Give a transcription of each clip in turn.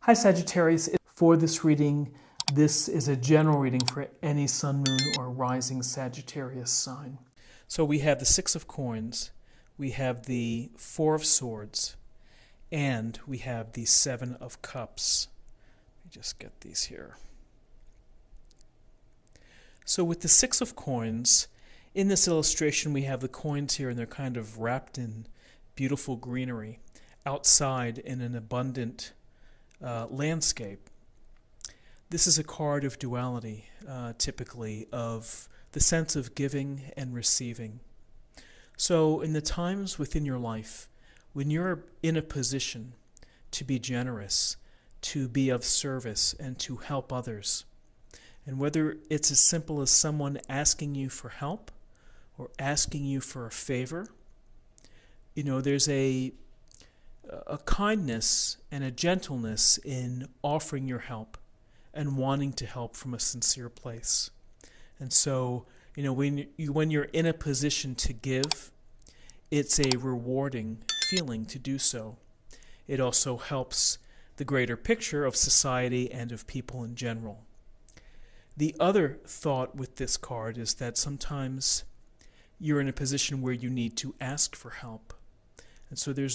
Hi Sagittarius, for this reading, this is a general reading for any Sun, Moon, or Rising Sagittarius sign. So we have the Six of Coins, we have the Four of Swords, and we have the Seven of Cups. Let me just get these here. So with the Six of Coins, in this illustration we have the coins here and they're kind of wrapped in beautiful greenery outside in an abundant landscape. This is a card of duality, typically, of the sense of giving and receiving. So in the times within your life when you're in a position to be generous, to be of service, and to help others, and whether it's as simple as someone asking you for help or asking you for a favor, there's a kindness and a gentleness in offering your help and wanting to help from a sincere place. And so, when you're in a position to give, it's a rewarding feeling to do so. It also helps the greater picture of society and of people in general. The other thought with this card is that sometimes you're in a position where you need to ask for help. And so there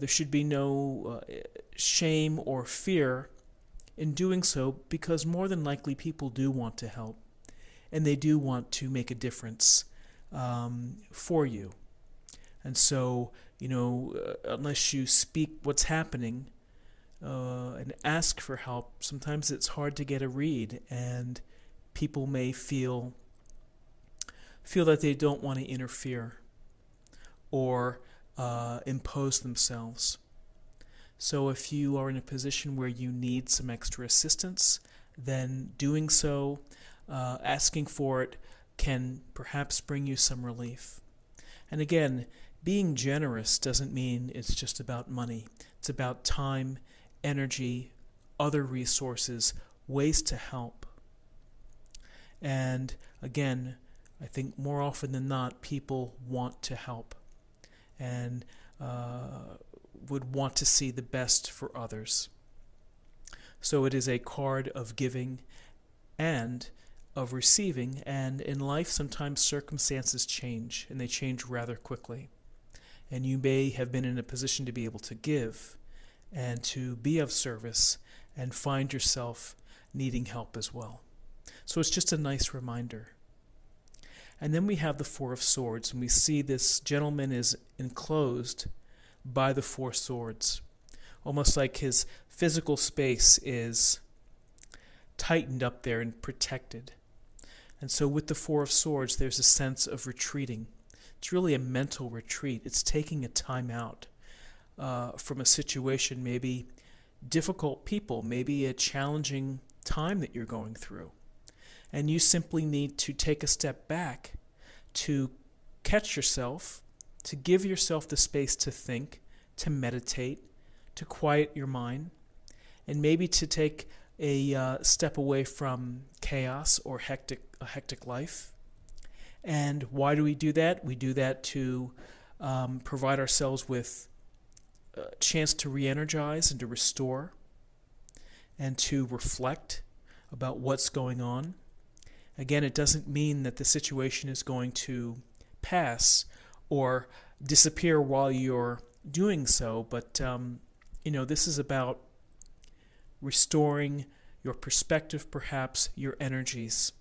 should be no shame or fear in doing so, because more than likely people do want to help and they do want to make a difference for you. And so, unless you speak what's happening and ask for help, sometimes it's hard to get a read, and people may feel that they don't want to interfere or impose themselves. So if you are in a position where you need some extra assistance, then doing so, asking for it, can perhaps bring you some relief. And again, being generous doesn't mean it's just about money. It's about time, energy, other resources, ways to help. And again, I think more often than not, people want to help and would want to see the best for others. So it is a card of giving and of receiving, and in life sometimes circumstances change, and they change rather quickly. And you may have been in a position to be able to give and to be of service and find yourself needing help as well. So it's just a nice reminder. And then we have the Four of Swords, and we see this gentleman is enclosed by the Four Swords, almost like his physical space is tightened up there and protected. And so with the Four of Swords, there's a sense of retreating. It's really a mental retreat. It's taking a time out from a situation, maybe difficult people, maybe a challenging time that you're going through. And you simply need to take a step back to catch yourself, to give yourself the space to think, to meditate, to quiet your mind, and maybe to take a step away from chaos or a hectic life. And why do we do that? We do that to provide ourselves with a chance to re-energize and to restore and to reflect about what's going on. Again, it doesn't mean that the situation is going to pass or disappear while you're doing so, but this is about restoring your perspective, perhaps your energies.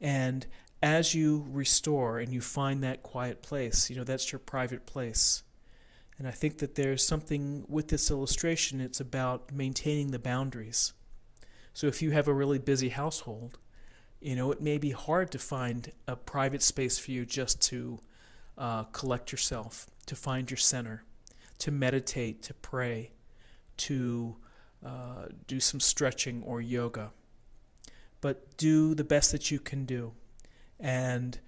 And as you restore and you find that quiet place, that's your private place. And I think that there's something with this illustration, it's about maintaining the boundaries. So if you have a really busy household, it may be hard to find a private space for you just to collect yourself, to find your center, to meditate, to pray, to do some stretching or yoga. But do the best that you can do. And,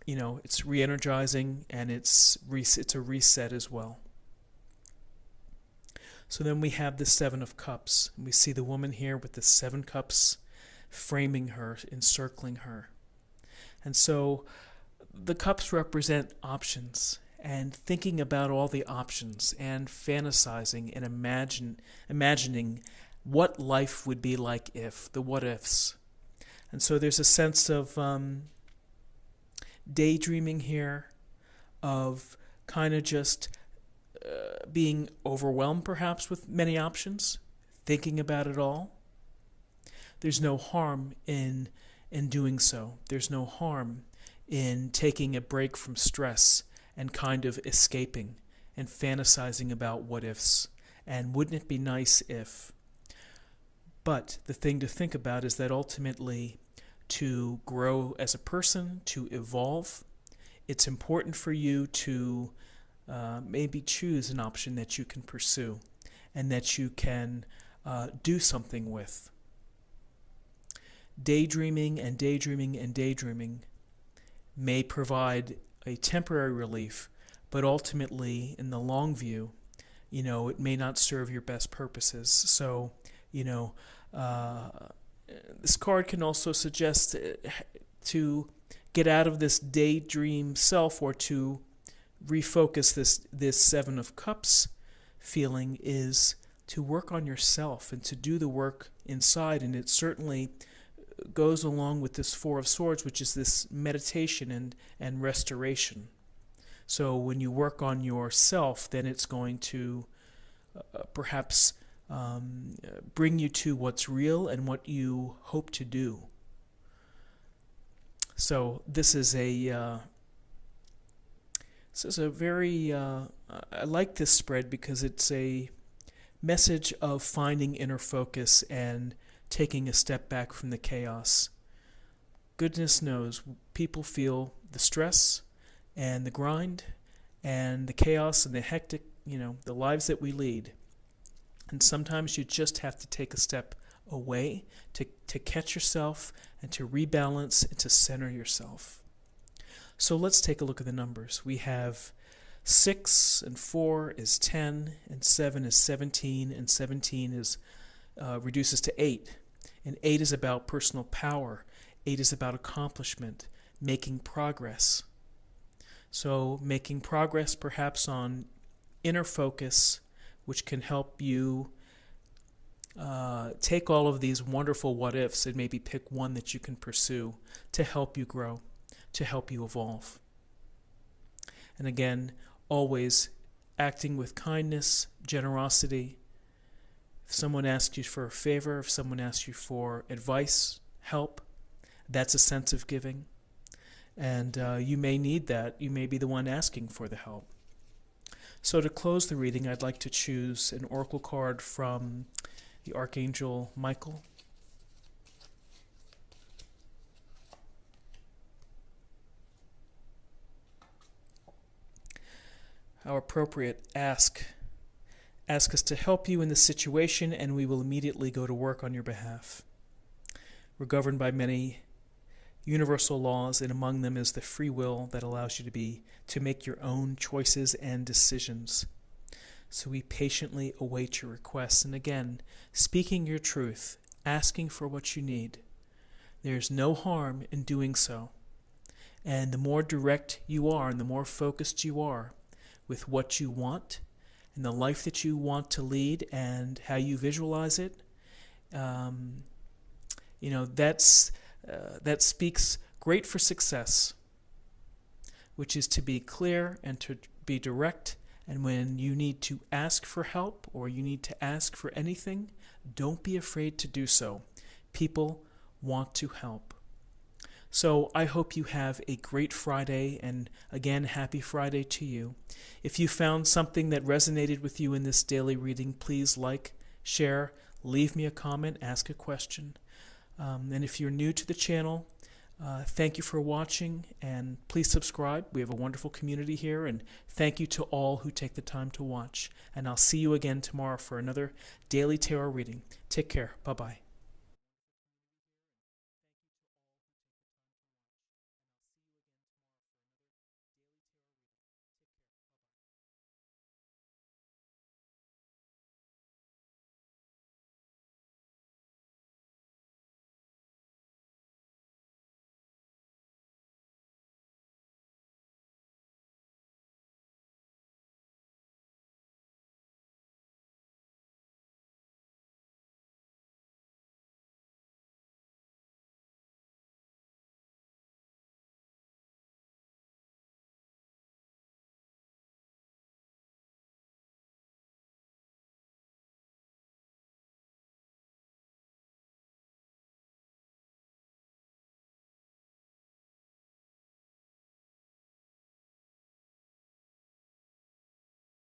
it's re-energizing, and it's a reset as well. So then we have the Seven of Cups. And we see the woman here with the 7 cups framing her, encircling her. And so the cups represent options, and thinking about all the options and fantasizing and imagining what life would be like if, the what ifs. And so there's a sense of daydreaming here, of kind of just being overwhelmed perhaps with many options, thinking about it all. There's no harm in doing so. There's no harm in taking a break from stress and kind of escaping and fantasizing about what ifs. And wouldn't it be nice if? But the thing to think about is that ultimately, to grow as a person, to evolve, it's important for you to maybe choose an option that you can pursue and that you can do something with. Daydreaming and daydreaming and daydreaming may provide a temporary relief, but ultimately, in the long view, it may not serve your best purposes. So, this card can also suggest to get out of this daydream self, or to refocus this Seven of Cups feeling, is to work on yourself and to do the work inside. And it certainly goes along with this Four of Swords, which is this meditation and restoration. So when you work on yourself, then it's going to perhaps bring you to what's real and what you hope to do. So this is a very I like this spread because it's a message of finding inner focus and taking a step back from the chaos. Goodness knows, people feel the stress and the grind and the chaos and the hectic, the lives that we lead. And sometimes you just have to take a step away to catch yourself and to rebalance and to center yourself. So let's take a look at the numbers. We have 6 and 4 is 10, and 7 is 17, and 17 is reduces to 8. And 8 is about personal power. 8 is about accomplishment, making progress. So making progress perhaps on inner focus, which can help you take all of these wonderful what-ifs and maybe pick one that you can pursue to help you grow, to help you evolve. And again, always acting with kindness, generosity. If someone asks you for a favor, if someone asks you for advice, help, that's a sense of giving. And you may need that. You may be the one asking for the help. So to close the reading, I'd like to choose an oracle card from the Archangel Michael. How appropriate. Ask us to help you in this situation, and we will immediately go to work on your behalf. We're governed by many universal laws, and among them is the free will that allows you to make your own choices and decisions. So we patiently await your requests, and again, speaking your truth, asking for what you need. There's no harm in doing so. And the more direct you are and the more focused you are with what you want and the life that you want to lead and how you visualize it, that speaks great for success, which is to be clear and to be direct. And when you need to ask for help or you need to ask for anything, don't be afraid to do so. People want to help. So I hope you have a great Friday, and again, happy Friday to you. If you found something that resonated with you in this daily reading, please like, share, leave me a comment, ask a question. And if you're new to the channel, thank you for watching, and please subscribe. We have a wonderful community here, and thank you to all who take the time to watch. And I'll see you again tomorrow for another daily tarot reading. Take care. Bye-bye.